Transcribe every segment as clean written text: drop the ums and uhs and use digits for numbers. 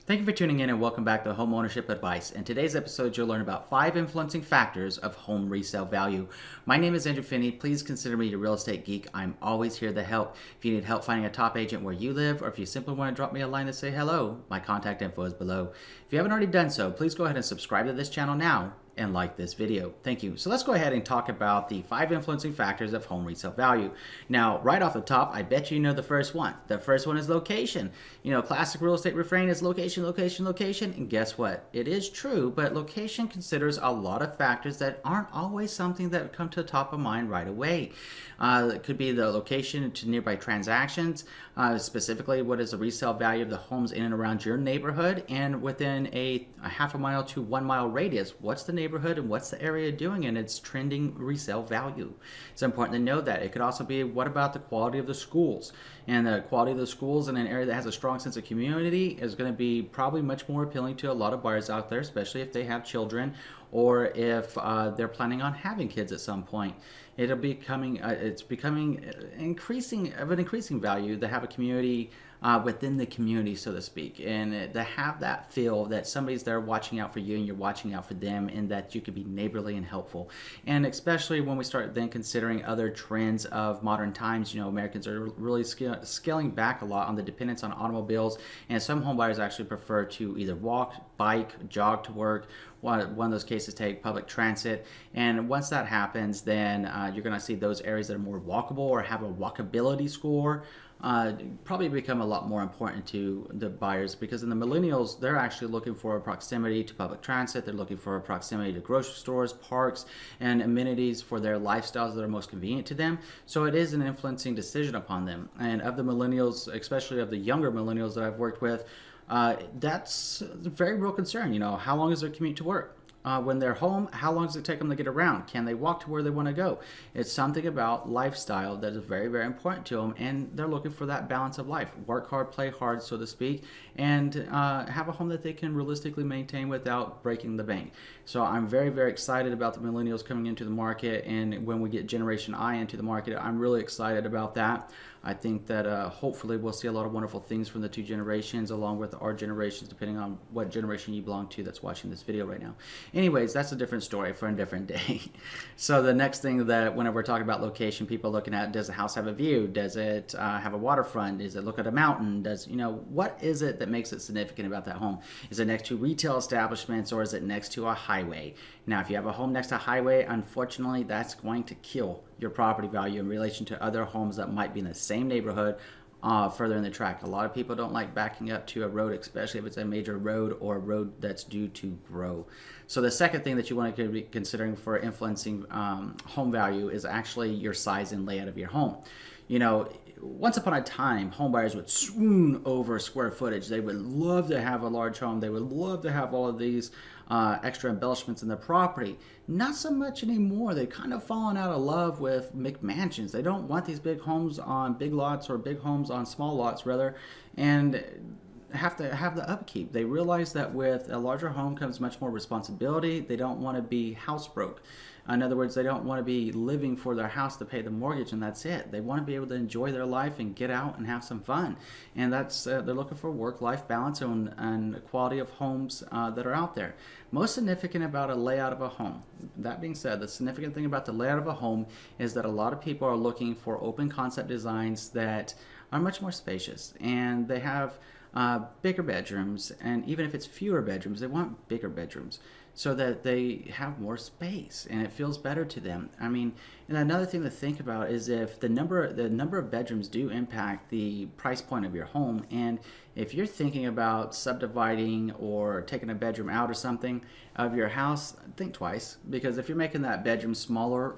Thank you for tuning in and welcome back to Home Ownership Advice. In today's episode, you'll learn about 5 influencing factors of home resale value. My name is Andrew Finney. Please consider me your real estate geek. I'm always here to help. If you need help finding a top agent where you live, or if you simply want to drop me a line to say hello, my contact info is below. If you haven't already done so, please go ahead and subscribe to this channel now and like this video. Thank you. So let's go ahead and talk about the 5 influencing factors of home resale value. Now, right off the top, I bet you know the first one. The first one is location. Classic real estate refrain is location, location, location. And guess what? It is true, but location considers a lot of factors that aren't always something that come to the top of mind right away. It could be the location to nearby transactions, specifically what is the resale value of the homes in and around your neighborhood, and within a half a mile to 1 mile radius, what's the neighborhood and what's the area doing in its trending resale value. It's important to know that. It could also be, what about the quality of the schools? And the quality of the schools in an area that has a strong sense of community is going to be probably much more appealing to a lot of buyers out there, especially if they have children or if they're planning on having kids at some point. It's becoming increasing value to have a community within the community, so to speak, and to have that feel that somebody's there watching out for you and you're watching out for them, and that you could be neighborly and helpful. And especially when we start then considering other trends of modern times, Americans are really scaling back a lot on the dependence on automobiles, and some home buyers actually prefer to either walk, bike, jog to work. One of those cases, take public transit. And once that happens, then you're going to see those areas that are more walkable or have a walkability score probably become a lot more important to the buyers, because in the millennials, they're actually looking for a proximity to public transit. They're looking for a proximity to grocery stores, parks, and amenities for their lifestyles that are most convenient to them. So it is an influencing decision upon them. And of the millennials, especially of the younger millennials that I've worked with, that's a very real concern. How long is their commute to work? When they're home, how long does it take them to get around? Can they walk to where they want to go? It's something about lifestyle that is very, very important to them, and they're looking for that balance of life. Work hard, play hard, so to speak, and have a home that they can realistically maintain without breaking the bank. So I'm very, very excited about the millennials coming into the market, and when we get Generation I into the market, I'm really excited about that. I think that hopefully we'll see a lot of wonderful things from the two generations, along with our generations, depending on what generation you belong to that's watching this video right now. Anyways, that's a different story for a different day. So the next thing that whenever we're talking about location, people are looking at, does the house have a view? Does it have a waterfront? Does it look at a mountain? What is it that makes it significant about that home? Is it next to retail establishments, or is it next to a highway? Now, if you have a home next to a highway, unfortunately, that's going to kill your property value in relation to other homes that might be in the same neighborhood further in the track. A lot of people don't like backing up to a road, especially if it's a major road or a road that's due to grow. So the second thing that you want to be considering for influencing home value is actually your size and layout of your home. Once upon a time, home buyers would swoon over square footage. They would love to have a large home. They would love to have all of these extra embellishments in their property. Not so much anymore. They've kind of fallen out of love with McMansions. They don't want these big homes on big lots, or big homes on small lots, rather, and have to have the upkeep. They realize that with a larger home comes much more responsibility. They don't want to be house broke. In other words, they don't want to be living for their house to pay the mortgage and that's it. They want to be able to enjoy their life and get out and have some fun. And that's they're looking for work-life balance and quality of homes that are out there. Most significant about a layout of a home. That being said, the significant thing about the layout of a home is that a lot of people are looking for open concept designs that are much more spacious, and they have bigger bedrooms, and even if it's fewer bedrooms, they want bigger bedrooms so that they have more space and it feels better to them. And another thing to think about is if the number of bedrooms do impact the price point of your home. And if you're thinking about subdividing or taking a bedroom out or something of your house, think twice, because if you're making that bedroom smaller,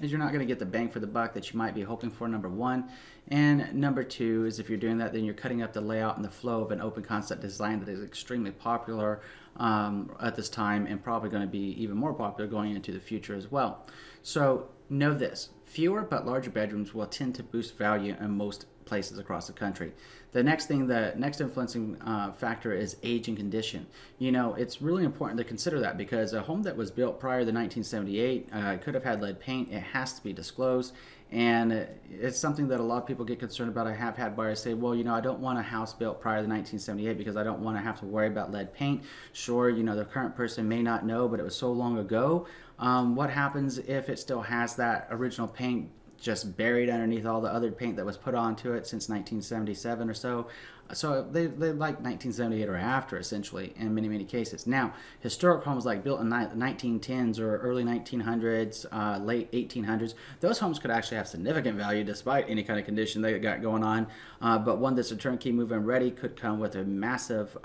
is you're not going to get the bang for the buck that you might be hoping for, number one. And number two is, if you're doing that, then you're cutting up the layout and the flow of an open concept design that is extremely popular at this time, and probably going to be even more popular going into the future as well. So know this: fewer but larger bedrooms will tend to boost value in most places across the country. The next influencing factor is age and condition. It's really important to consider that, because a home that was built prior to 1978 could have had lead paint. It has to be disclosed. And it's something that a lot of people get concerned about. I have had buyers say, well, I don't want a house built prior to 1978 because I don't want to have to worry about lead paint. Sure, the current person may not know, but it was so long ago. What happens if it still has that original paint just buried underneath all the other paint that was put onto it since 1977 or so? So they like 1978 or after, essentially, in many cases. Now, historic homes like built in the 1910s or early 1900s, late 1800s, those homes could actually have significant value despite any kind of condition they got going on. But one that's a turnkey move-in ready could come with a massive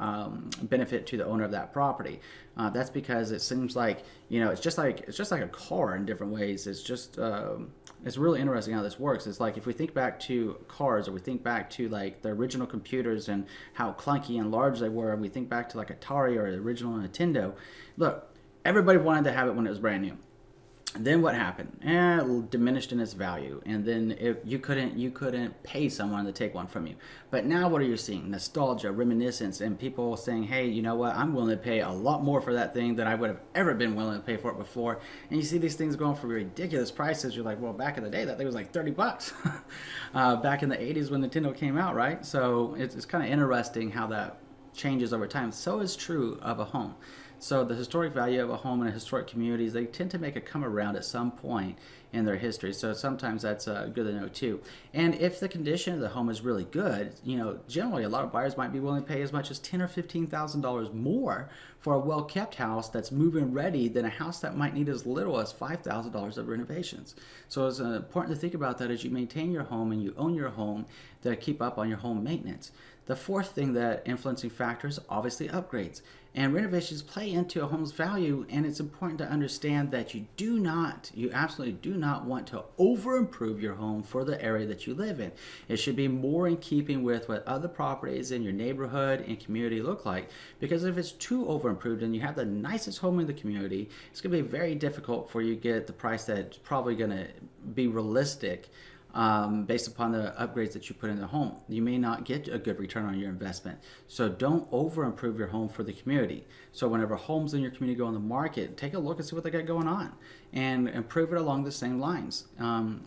benefit to the owner of that property. That's because it seems like it's just like a car in different ways. It's really interesting how this works. It's like if we think back to cars, or we think back to like the original computers and how clunky and large they were, and we think back to like Atari or the original Nintendo. Look, everybody wanted to have it when it was brand new. Then what happened? It diminished in its value, and then you couldn't pay someone to take one from you. But now what are you seeing? Nostalgia, reminiscence, and people saying, hey, you know what? I'm willing to pay a lot more for that thing than I would have ever been willing to pay for it before. And you see these things going for ridiculous prices. You're like, well, back in the day, that thing was like $30. Back in the 80s when Nintendo came out, right? So it's kind of interesting how that changes over time. So is true of a home. So the historic value of a home in historic communities, they tend to make a come around at some point in their history. So sometimes that's good to know too. And if the condition of the home is really good, generally a lot of buyers might be willing to pay as much as $10,000 or $15,000 more for a well-kept house that's move-in ready than a house that might need as little as $5,000 of renovations. So it's important to think about that as you maintain your home and you own your home, to keep up on your home maintenance. The fourth thing that influencing factor is obviously upgrades. And renovations play into a home's value, and it's important to understand that you absolutely do not want to over improve your home for the area that you live in. It should be more in keeping with what other properties in your neighborhood and community look like, because if it's too over improved and you have the nicest home in the community, it's going to be very difficult for you to get the price that's probably going to be realistic based upon the upgrades that you put in the home. You may not get a good return on your investment. So don't over improve your home for the community. So whenever homes in your community go on the market, take a look and see what they got going on and improve it along the same lines.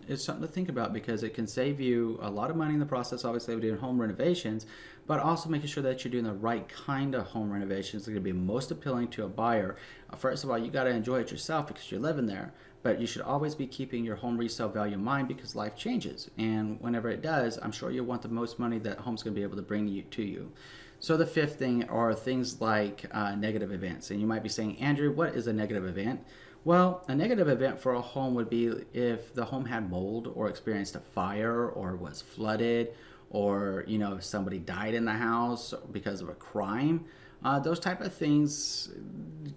It's something to think about, because it can save you a lot of money in the process, obviously, of doing home renovations, but also making sure that you're doing the right kind of home renovations that are going to be most appealing to a buyer. First of all, you got to enjoy it yourself because you're living there. But you should always be keeping your home resale value in mind, because life changes. And whenever it does, I'm sure you'll want the most money that home's going to be able to bring to you. So the fifth thing are things like negative events. And you might be saying, Andrew, what is a negative event? Well, a negative event for a home would be if the home had mold or experienced a fire or was flooded, or if somebody died in the house because of a crime. Those type of things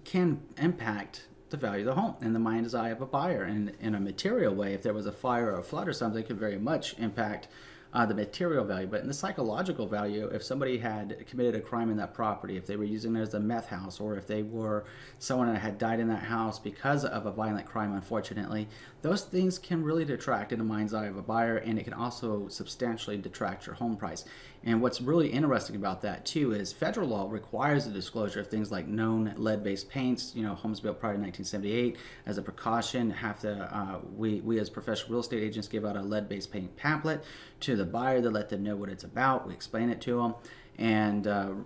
can impact the value of the home in the mind's eye of a buyer. And in a material way, if there was a fire or a flood or something, it could very much impact the material value. But in the psychological value, if somebody had committed a crime in that property, if they were using it as a meth house, or if they were someone that had died in that house because of a violent crime, unfortunately, those things can really detract in the mind's eye of a buyer, and it can also substantially detract your home price. And what's really interesting about that too is federal law requires the disclosure of things like known lead-based paints. Homes built prior to 1978, as a precaution, have to we as professional real estate agents give out a lead-based paint pamphlet to the buyer to let them know what it's about. We explain it to them, and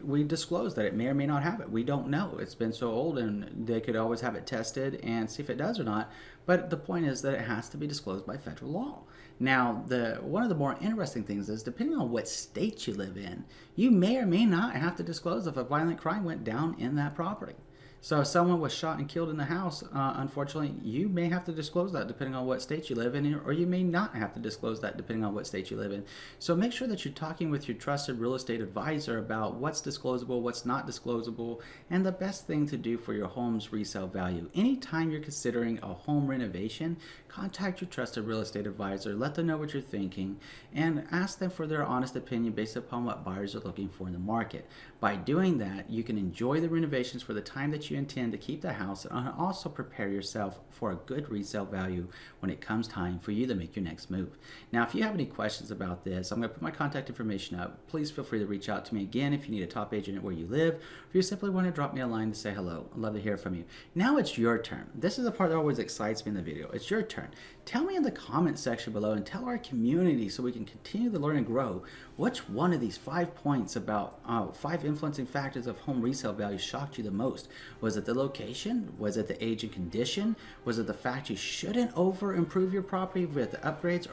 we disclose that it may or may not have it. We don't know. It's been so old, and they could always have it tested and see if it does or not. But the point is that it has to be disclosed by federal law. Now, one of the more interesting things is, depending on what state you live in, you may or may not have to disclose if a violent crime went down in that property. So if someone was shot and killed in the house, unfortunately, you may have to disclose that depending on what state you live in, or you may not have to disclose that depending on what state you live in. So make sure that you're talking with your trusted real estate advisor about what's disclosable, what's not disclosable, and the best thing to do for your home's resale value. Anytime you're considering a home renovation, contact your trusted real estate advisor, let them know what you're thinking, and ask them for their honest opinion based upon what buyers are looking for in the market. By doing that, you can enjoy the renovations for the time that you you intend to keep the house and also prepare yourself for a good resale value when it comes time for you to make your next move. Now, if you have any questions about this, I'm going to put my contact information up. Please feel free to reach out to me again if you need a top agent where you live, or if you simply want to drop me a line to say hello. I'd love to hear from you. Now it's your turn. This is the part that always excites me in the video. It's your turn. Tell me in the comment section below and tell our community so we can continue to learn and grow which one of these 5 points about 5 influencing factors of home resale value shocked you the most. Was it the location? Was it the age and condition? Was it the fact you shouldn't over improve your property with the upgrades,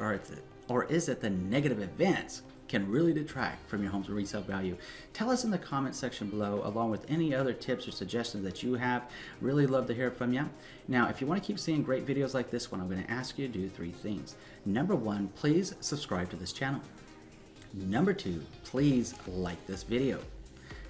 or is it the negative events can really detract from your home's resale value? Tell us in the comment section below, along with any other tips or suggestions that you have. Really love to hear from you. Now, if you want to keep seeing great videos like this one, I'm going to ask you to do 3 things. Number 1, please subscribe to this channel. Number 2, please like this video.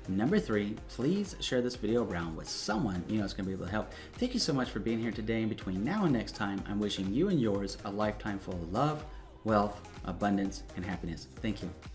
Number 3, please share this video around with someone you know is going to be able to help. Thank you so much for being here today, and between now and next time, I'm wishing you and yours a lifetime full of love, wealth, abundance, and happiness. Thank you.